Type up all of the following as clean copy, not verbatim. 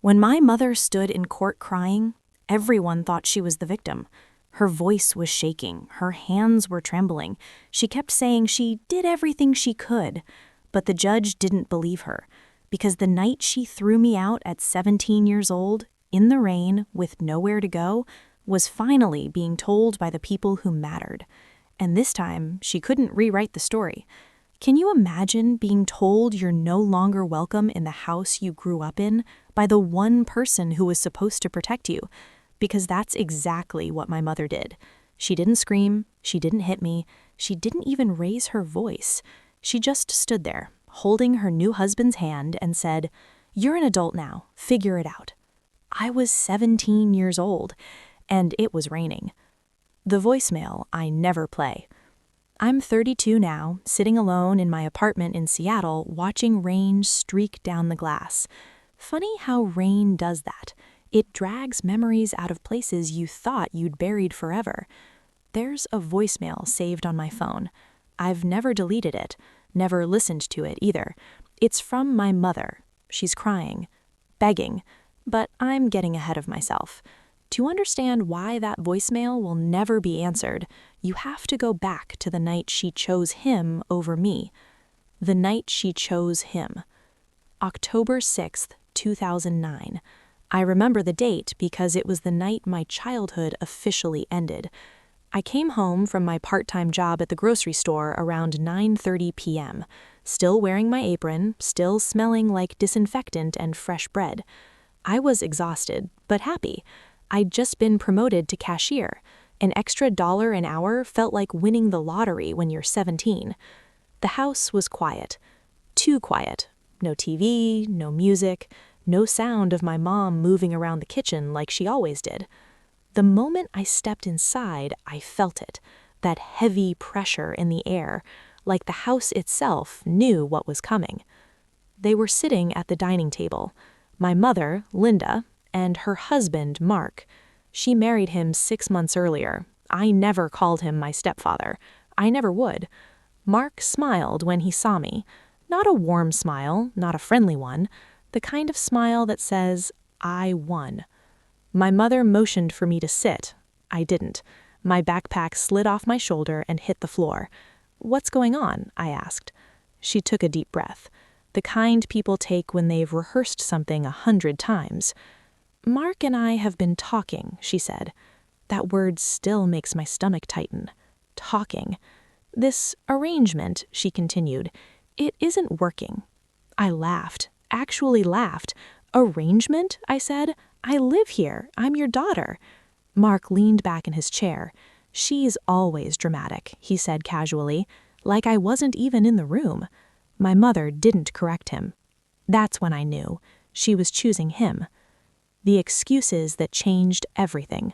When my mother stood in court crying, everyone thought she was the victim. Her voice was shaking, her hands were trembling. She kept saying she did everything she could, but the judge didn't believe her, because the night she threw me out at 17 years old, in the rain, with nowhere to go, was finally being told by the people who mattered. And this time, she couldn't rewrite the story. Can you imagine being told you're no longer welcome in the house you grew up in by the one person who was supposed to protect you? Because that's exactly what my mother did. She didn't scream, she didn't hit me, she didn't even raise her voice. She just stood there, holding her new husband's hand and said, "You're an adult now, figure it out." I was 17 years old, and it was raining. The voicemail I never play. I'm 32 now, sitting alone in my apartment in Seattle, watching rain streak down the glass. Funny how rain does that. It drags memories out of places you thought you'd buried forever. There's a voicemail saved on my phone. I've never deleted it, never listened to it either. It's from my mother. She's crying, begging, but I'm getting ahead of myself. To understand why that voicemail will never be answered, you have to go back to the night she chose him over me. The night she chose him. October 6th, 2009. I remember the date because it was the night my childhood officially ended. I came home from my part-time job at the grocery store around 9:30 p.m., still wearing my apron, still smelling like disinfectant and fresh bread. I was exhausted, but happy. I'd just been promoted to cashier. An extra $1 an hour felt like winning the lottery when you're 17. The house was quiet. Too quiet. No TV, no music, no sound of my mom moving around the kitchen like she always did. The moment I stepped inside, I felt it, that heavy pressure in the air, like the house itself knew what was coming. They were sitting at the dining table. My mother, Linda, and her husband, Mark. She married him 6 months earlier. I never called him my stepfather. I never would. Mark smiled when he saw me. Not a warm smile, not a friendly one. The kind of smile that says, I won. My mother motioned for me to sit. I didn't. My backpack slid off my shoulder and hit the floor. "What's going on?" I asked. She took a deep breath. The kind people take when they've rehearsed something 100 times. "Mark and I have been talking," she said. That word still makes my stomach tighten. Talking. "This arrangement," she continued, "it isn't working." I laughed, actually laughed. "Arrangement?" I said. "I live here. I'm your daughter." Mark leaned back in his chair. "She's always dramatic," he said casually, like I wasn't even in the room. My mother didn't correct him. That's when I knew. She was choosing him. The excuses that changed everything.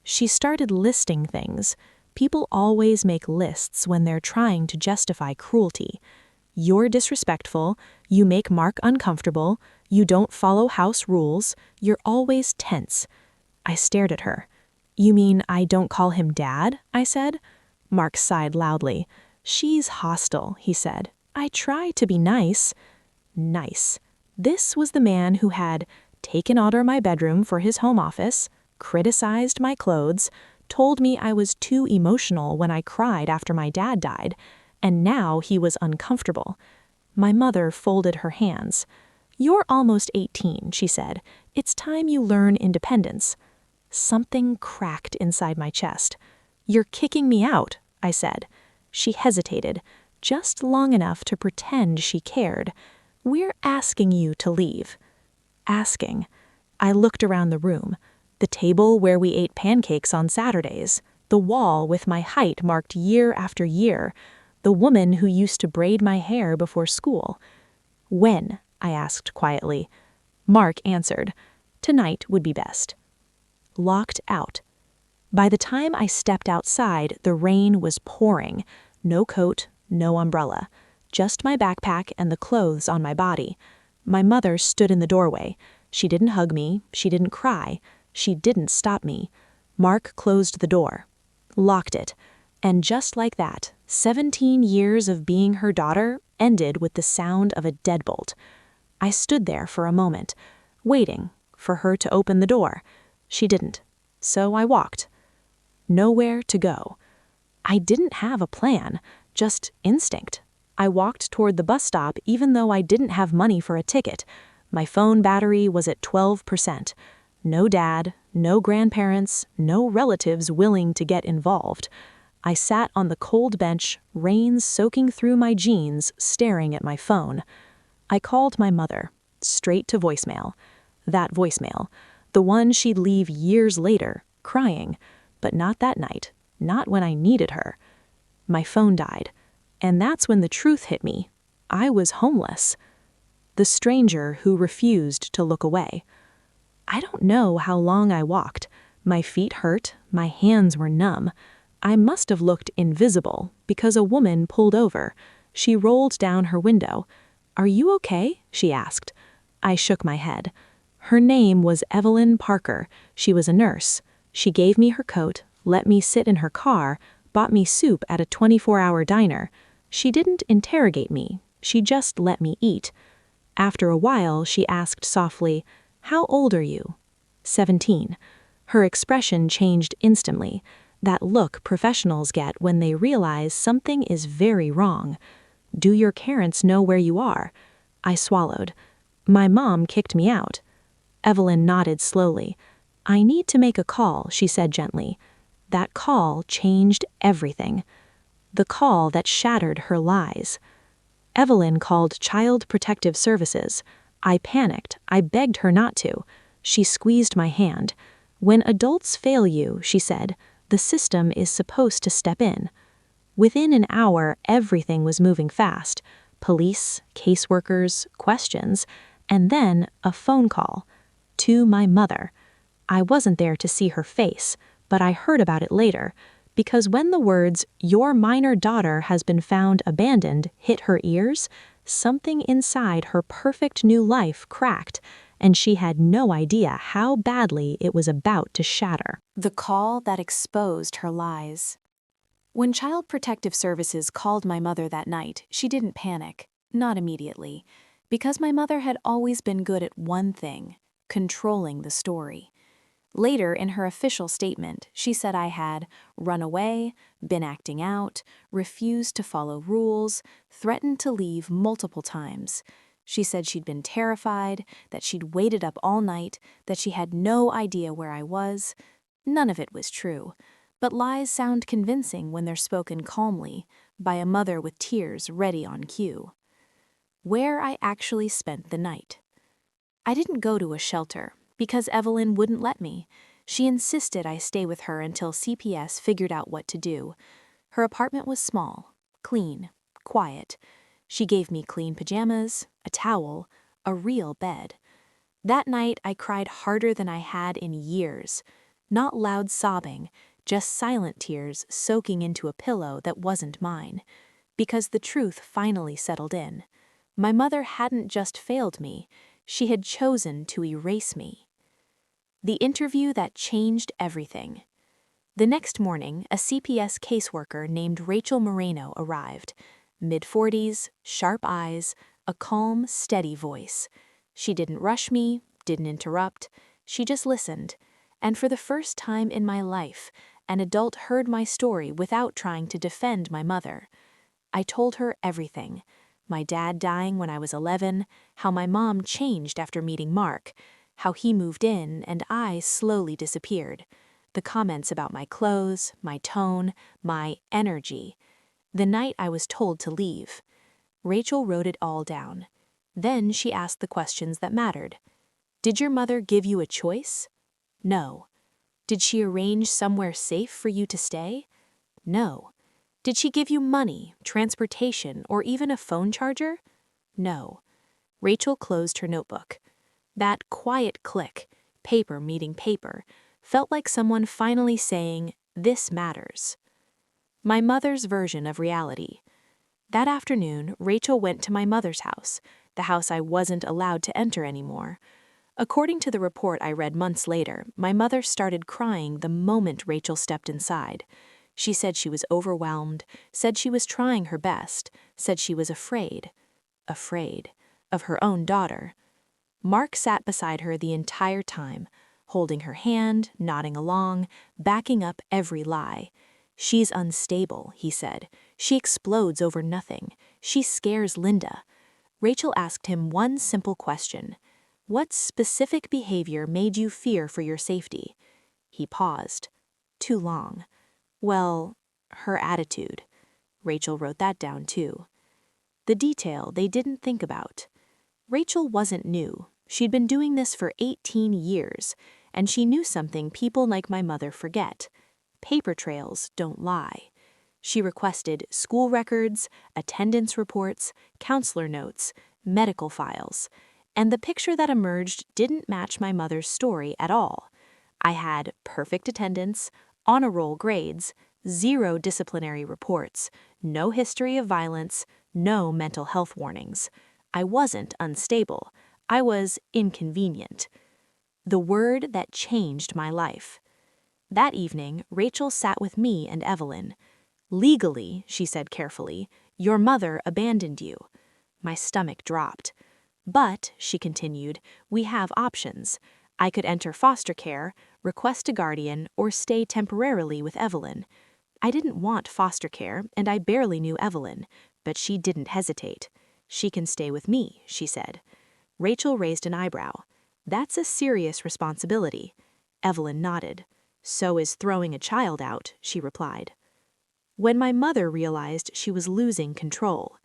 She started listing things. People always make lists when they're trying to justify cruelty. You're disrespectful, you make Mark uncomfortable, you don't follow house rules, you're always tense. I stared at her. "You mean I don't call him Dad?" I said. Mark sighed loudly. "She's hostile," he said. "I try to be nice." Nice. This was the man who had taken out of my bedroom for his home office, criticized my clothes, told me I was too emotional when I cried after my dad died, and now he was uncomfortable. My mother folded her hands. "You're almost 18, she said. "It's time you learn independence." Something cracked inside my chest. "You're kicking me out," I said. She hesitated, just long enough to pretend she cared. "We're asking you to leave." Asking. I looked around the room. The table where we ate pancakes on Saturdays. The wall with my height marked year after year. The woman who used to braid my hair before school. "When?" I asked quietly. Mark answered. "Tonight would be best." Locked out. By the time I stepped outside, the rain was pouring. No coat, no umbrella. Just my backpack and the clothes on my body. My mother stood in the doorway. She didn't hug me. She didn't cry. She didn't stop me. Mark closed the door. Locked it. And just like that, 17 years of being her daughter ended with the sound of a deadbolt. I stood there for a moment, waiting, for her to open the door. She didn't. So I walked. Nowhere to go. I didn't have a plan, just instinct. I walked toward the bus stop even though I didn't have money for a ticket. My phone battery was at 12%. No dad, no grandparents, no relatives willing to get involved. I sat on the cold bench, rain soaking through my jeans, staring at my phone. I called my mother, straight to voicemail. That voicemail, the one she'd leave years later, crying, but not that night, not when I needed her. My phone died, and that's when the truth hit me. I was homeless. The stranger who refused to look away. I don't know how long I walked. My feet hurt, my hands were numb. I must have looked invisible because a woman pulled over. She rolled down her window. "Are you okay?" she asked. I shook my head. Her name was Evelyn Parker. She was a nurse. She gave me her coat, let me sit in her car, bought me soup at a 24-hour diner. She didn't interrogate me. She just let me eat. After a while, she asked softly, "How old are you?" 17. Her expression changed instantly. That look professionals get when they realize something is very wrong. "Do your parents know where you are?" I swallowed. "My mom kicked me out." Evelyn nodded slowly. "I need to make a call," she said gently. That call changed everything. The call that shattered her lies. Evelyn called Child Protective Services. I panicked. I begged her not to. She squeezed my hand. "When adults fail you," she said, "the system is supposed to step in." Within an hour, everything was moving fast. Police, caseworkers, questions, and then a phone call. To my mother. I wasn't there to see her face, but I heard about it later, because when the words, "Your minor daughter has been found abandoned," hit her ears, something inside her perfect new life cracked, and she had no idea how badly it was about to shatter. The call that exposed her lies. When Child Protective Services called my mother that night, she didn't panic, not immediately, because my mother had always been good at one thing: controlling the story. Later, in her official statement, she said I had run away, been acting out, refused to follow rules, threatened to leave multiple times. She said she'd been terrified, that she'd waited up all night, that she had no idea where I was. None of it was true, but lies sound convincing when they're spoken calmly, by a mother with tears ready on cue. Where I actually spent the night. I didn't go to a shelter, because Evelyn wouldn't let me. She insisted I stay with her until CPS figured out what to do. Her apartment was small, clean, quiet. She gave me clean pajamas, a towel, a real bed. That night I cried harder than I had in years. Not loud sobbing, just silent tears soaking into a pillow that wasn't mine. Because the truth finally settled in. My mother hadn't just failed me, she had chosen to erase me. The interview that changed everything. The next morning, a CPS caseworker named Rachel Moreno arrived. Mid-40s, sharp eyes, a calm, steady voice. She didn't rush me, didn't interrupt. She just listened. And for the first time in my life, an adult heard my story without trying to defend my mother. I told her everything. My dad dying when I was 11, how my mom changed after meeting Mark, how he moved in and I slowly disappeared, the comments about my clothes, my tone, my energy. The night I was told to leave. Rachel wrote it all down. Then she asked the questions that mattered. Did your mother give you a choice? No. Did she arrange somewhere safe for you to stay? No. Did she give you money, transportation, or even a phone charger? No. Rachel closed her notebook. That quiet click, paper meeting paper, felt like someone finally saying, "This matters." My mother's version of reality. That afternoon, Rachel went to my mother's house, the house I wasn't allowed to enter anymore. According to the report I read months later, my mother started crying the moment Rachel stepped inside. She said she was overwhelmed, said she was trying her best, said she was afraid of her own daughter. Mark sat beside her the entire time, holding her hand, nodding along, backing up every lie. "She's unstable," he said. "She explodes over nothing. She scares Linda." Rachel asked him one simple question. "What specific behavior made you fear for your safety?" He paused. Too long. "Well, her attitude." Rachel wrote that down too. The detail they didn't think about. Rachel wasn't new. She'd been doing this for 18 years, and she knew something people like my mother forget. Paper trails don't lie. She requested school records, attendance reports, counselor notes, medical files, and the picture that emerged didn't match my mother's story at all. I had perfect attendance, honor-roll grades, 0 disciplinary reports, no history of violence, no mental health warnings. I wasn't unstable. I was inconvenient. The word that changed my life. That evening, Rachel sat with me and Evelyn. "Legally," she said carefully, "your mother abandoned you." My stomach dropped. "But," she continued, "we have options. I could enter foster care, request a guardian, or stay temporarily with Evelyn." I didn't want foster care, and I barely knew Evelyn, but she didn't hesitate. "She can stay with me," she said. Rachel raised an eyebrow. "That's a serious responsibility." Evelyn nodded. "So is throwing a child out," she replied. When my mother realized she was losing control.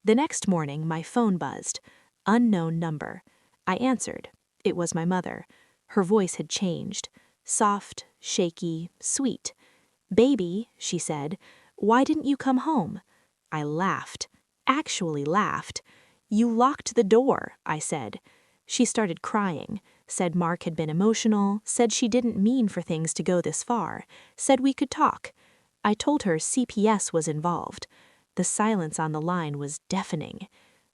The next morning, my phone buzzed. Unknown number. I answered. It was my mother. Her voice had changed. Soft, shaky, sweet. "Baby," she said, "why didn't you come home?" I laughed. Actually laughed. "You locked the door," I said. She started crying, said Mark had been emotional, said she didn't mean for things to go this far, said we could talk. I told her CPS was involved. The silence on the line was deafening.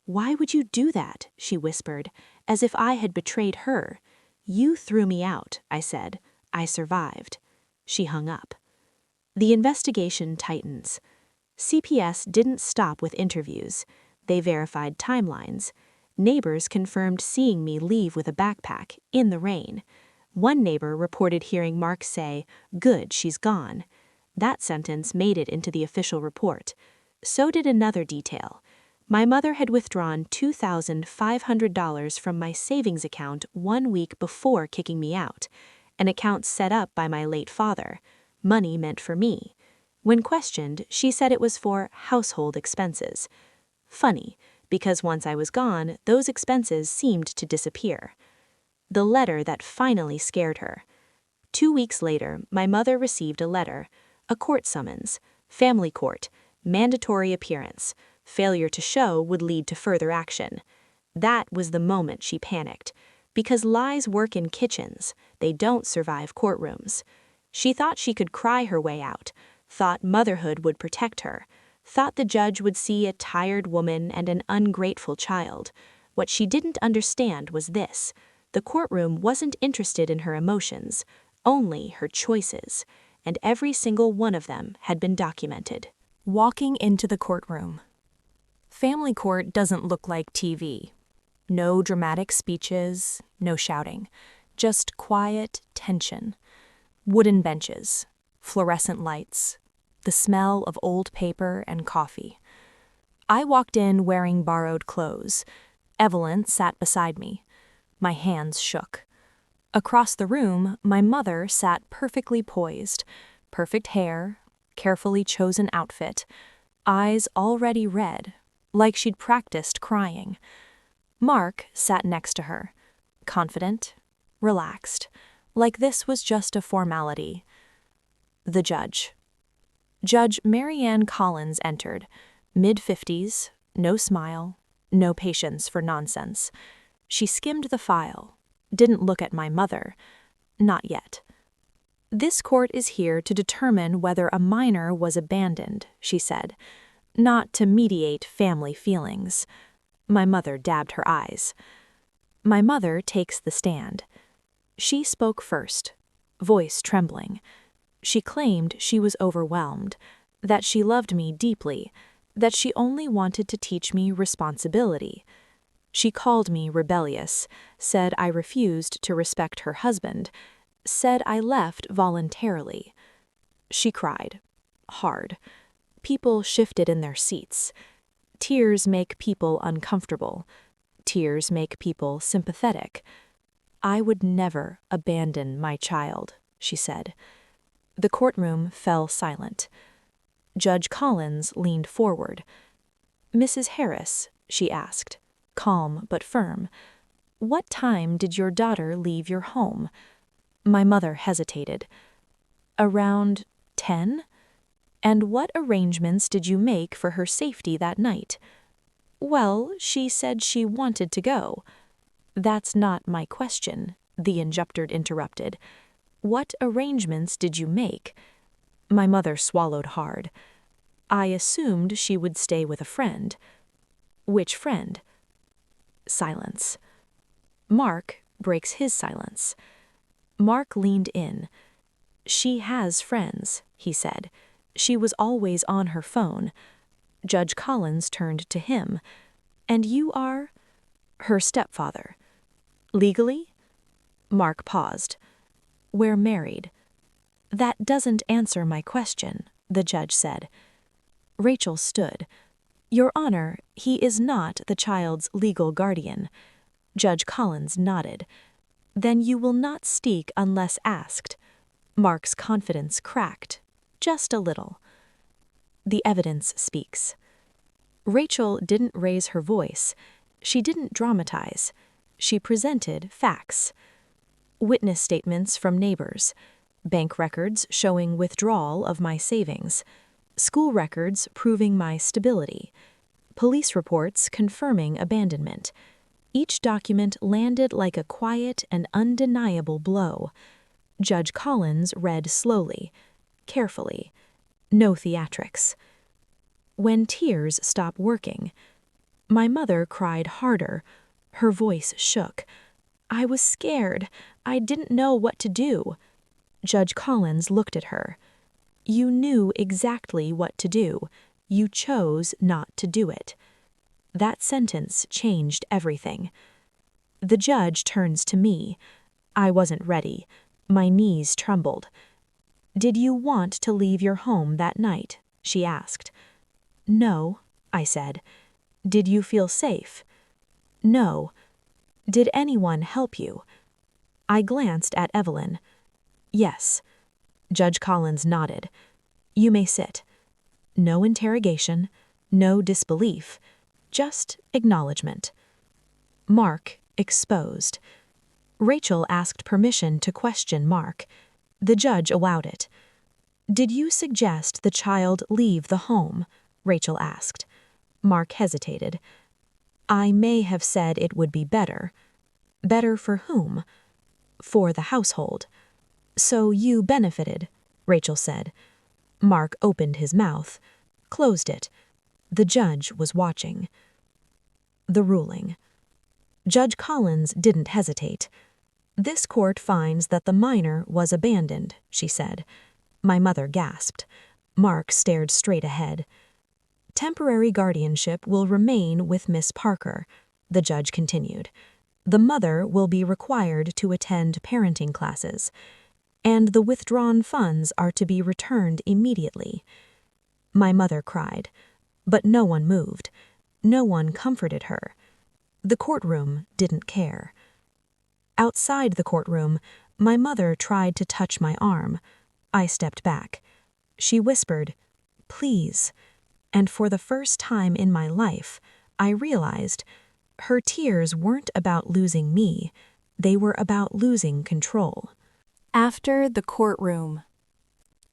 "Why would you do that?" she whispered, as if I had betrayed her. "You threw me out," I said. "I survived." She hung up. The investigation tightens. CPS didn't stop with interviews. They verified timelines. Neighbors confirmed seeing me leave with a backpack, in the rain. One neighbor reported hearing Mark say, "Good, she's gone." That sentence made it into the official report. So did another detail. My mother had withdrawn $2,500 from my savings account 1 week before kicking me out, an account set up by my late father. Money meant for me. When questioned, she said it was for household expenses. Funny, because once I was gone, those expenses seemed to disappear. The letter that finally scared her. 2 weeks later, my mother received a letter, a court summons, family court, mandatory appearance. Failure to show would lead to further action. That was the moment she panicked. Because lies work in kitchens, they don't survive courtrooms. She thought she could cry her way out, thought motherhood would protect her, thought the judge would see a tired woman and an ungrateful child. What she didn't understand was this: the courtroom wasn't interested in her emotions, only her choices, and every single one of them had been documented. Walking into the courtroom. Family court doesn't look like TV. No dramatic speeches, no shouting, just quiet tension. Wooden benches, fluorescent lights, the smell of old paper and coffee. I walked in wearing borrowed clothes. Evelyn sat beside me. My hands shook. Across the room, my mother sat perfectly poised, perfect hair, carefully chosen outfit, eyes already red, like she'd practiced crying. Mark sat next to her, confident, relaxed, like this was just a formality. The judge. Judge Marianne Collins entered, mid-50s, no smile, no patience for nonsense. She skimmed the file, didn't look at my mother. Not yet. "This court is here to determine whether a minor was abandoned," she said, "not to mediate family feelings." My mother dabbed her eyes. My mother takes the stand. She spoke first, voice trembling. She claimed she was overwhelmed, that she loved me deeply, that she only wanted to teach me responsibility. She called me rebellious, said I refused to respect her husband, said I left voluntarily. She cried. Hard. People shifted in their seats. Tears make people uncomfortable. Tears make people sympathetic. I would never abandon my child, she said. The courtroom fell silent. Judge Collins leaned forward. Mrs. Harris, she asked, calm but firm, what time did your daughter leave your home? My mother hesitated. Around 10? And what arrangements did you make for her safety that night? Well, she said she wanted to go. That's not my question, the injector interrupted. What arrangements did you make? My mother swallowed hard. I assumed she would stay with a friend. Which friend? Silence. Mark breaks his silence. Mark leaned in. She has friends, he said. She was always on her phone. Judge Collins turned to him. And you are? Her stepfather. Legally? Mark paused. We're married. That doesn't answer my question, the judge said. Rachel stood. Your Honor, he is not the child's legal guardian. Judge Collins nodded. Then you will not speak unless asked. Mark's confidence cracked, just a little. The evidence speaks. Rachel didn't raise her voice. She didn't dramatize. She presented facts. Witness statements from neighbors. Bank records showing withdrawal of my savings. School records proving my stability. Police reports confirming abandonment. Each document landed like a quiet and undeniable blow. Judge Collins read slowly, carefully. No theatrics. When tears stop working. My mother cried harder. Her voice shook. I was scared. I didn't know what to do. Judge Collins looked at her. You knew exactly what to do. You chose not to do it. That sentence changed everything. The judge turns to me. I wasn't ready. My knees trembled. Did you want to leave your home that night? She asked. No, I said. Did you feel safe? No. Did anyone help you? I glanced at Evelyn. Yes. Judge Collins nodded. You may sit. No interrogation, no disbelief, just acknowledgement. Mark exposed. Rachel asked permission to question Mark. The judge allowed it. Did you suggest the child leave the home? Rachel asked. Mark hesitated. I may have said it would be better. Better for whom? For the household. So you benefited, Rachel said. Mark opened his mouth, closed it. The judge was watching. The ruling. Judge Collins didn't hesitate. This court finds that the minor was abandoned, she said. My mother gasped. Mark stared straight ahead. Temporary guardianship will remain with Miss Parker, the judge continued. The mother will be required to attend parenting classes, and the withdrawn funds are to be returned immediately. My mother cried, but no one moved. No one comforted her. The courtroom didn't care. Outside the courtroom, my mother tried to touch my arm. I stepped back. She whispered, "Please." And for the first time in my life, I realized her tears weren't about losing me. They were about losing control. After the courtroom.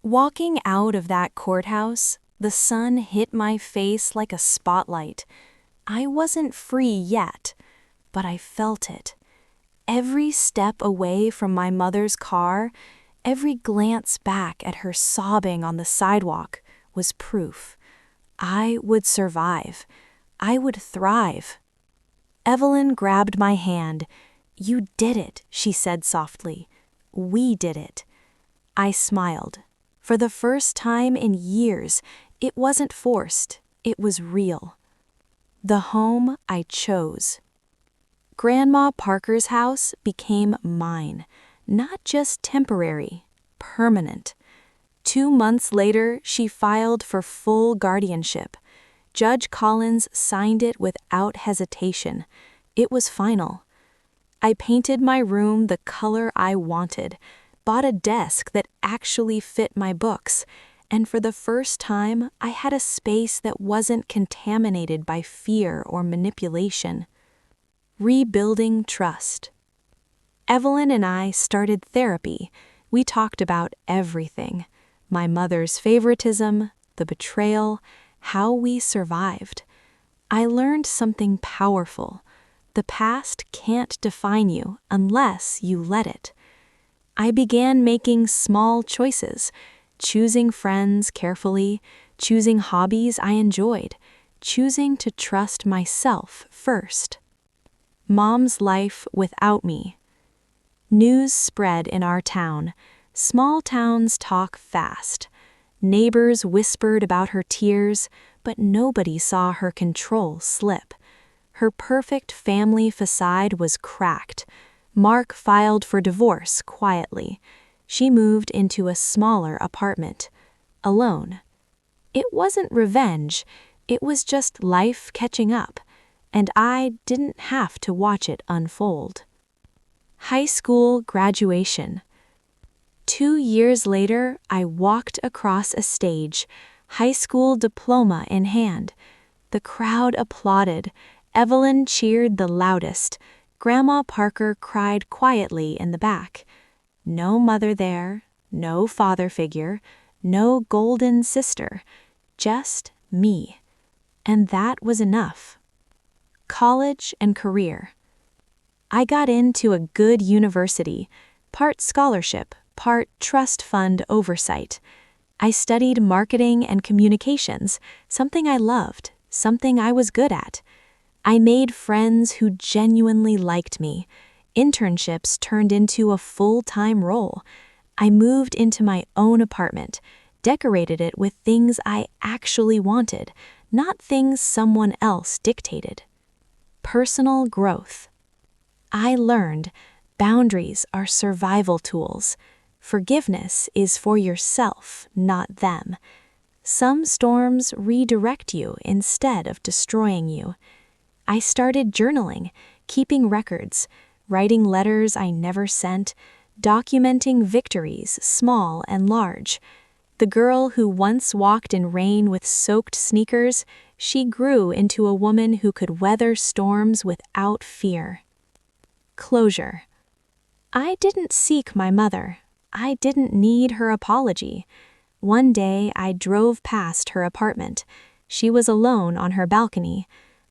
Walking out of that courthouse, the sun hit my face like a spotlight. I wasn't free yet, but I felt it. Every step away from my mother's car, every glance back at her sobbing on the sidewalk was proof. I would survive. I would thrive. Evelyn grabbed my hand. You did it, she said softly. We did it. I smiled. For the first time in years, it wasn't forced. It was real. The home I chose. Grandma Parker's house became mine, not just temporary, permanent. 2 months later, she filed for full guardianship. Judge Collins signed it without hesitation. It was final. I painted my room the color I wanted, bought a desk that actually fit my books, and for the first time, I had a space that wasn't contaminated by fear or manipulation. Rebuilding trust. Evelyn and I started therapy. We talked about everything: my mother's favoritism, the betrayal, how we survived. I learned something powerful. The past can't define you unless you let it. I began making small choices, choosing friends carefully, choosing hobbies I enjoyed, choosing to trust myself first. Mom's life without me. News spread in our town. Small towns talk fast. Neighbors whispered about her tears, but nobody saw her control slip. Her perfect family facade was cracked. Mark filed for divorce quietly. She moved into a smaller apartment, alone. It wasn't revenge, it was just life catching up, and I didn't have to watch it unfold. High school graduation. 2 years later, I walked across a stage, high school diploma in hand. The crowd applauded. Evelyn cheered the loudest. Grandma Parker cried quietly in the back. No mother there, no father figure, no golden sister, just me. And that was enough. College and career. I got into a good university, part scholarship, part trust fund oversight. I studied marketing and communications, something I loved, something I was good at. I made friends who genuinely liked me. Internships turned into a full-time role. I moved into my own apartment, decorated it with things I actually wanted, not things someone else dictated. Personal growth. I learned boundaries are survival tools. Forgiveness is for yourself, not them. Some storms redirect you instead of destroying you. I started journaling, keeping records, writing letters I never sent, documenting victories, small and large. The girl who once walked in rain with soaked sneakers, she grew into a woman who could weather storms without fear. Closure. I didn't seek my mother. I didn't need her apology. One day I drove past her apartment. She was alone on her balcony.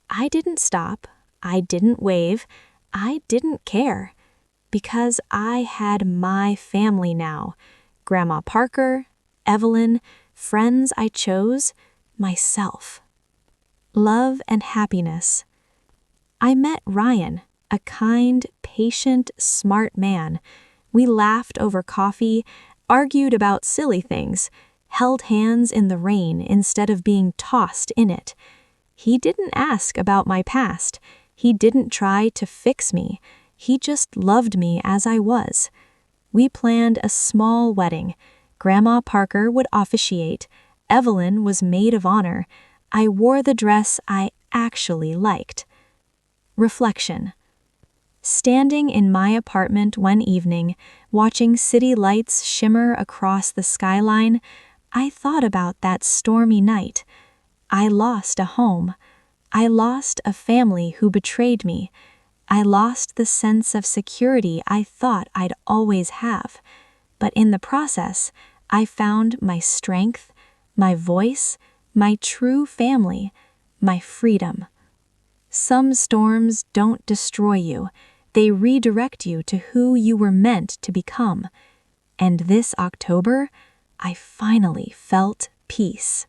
I didn't stop. I didn't wave. I didn't care. Because I had my family now. Grandma Parker, Evelyn, friends I chose, myself. Love and happiness. I met Ryan, a kind, patient, smart man. We laughed over coffee, argued about silly things, held hands in the rain instead of being tossed in it. He didn't ask about my past. He didn't try to fix me. He just loved me as I was. We planned a small wedding. Grandma Parker would officiate. Evelyn was maid of honor. I wore the dress I actually liked. Reflection. Standing in my apartment one evening, watching city lights shimmer across the skyline, I thought about that stormy night. I lost a home. I lost a family who betrayed me. I lost the sense of security I thought I'd always have. But in the process, I found my strength, my voice, my true family, my freedom. Some storms don't destroy you. They redirect you to who you were meant to become. And this October, I finally felt peace.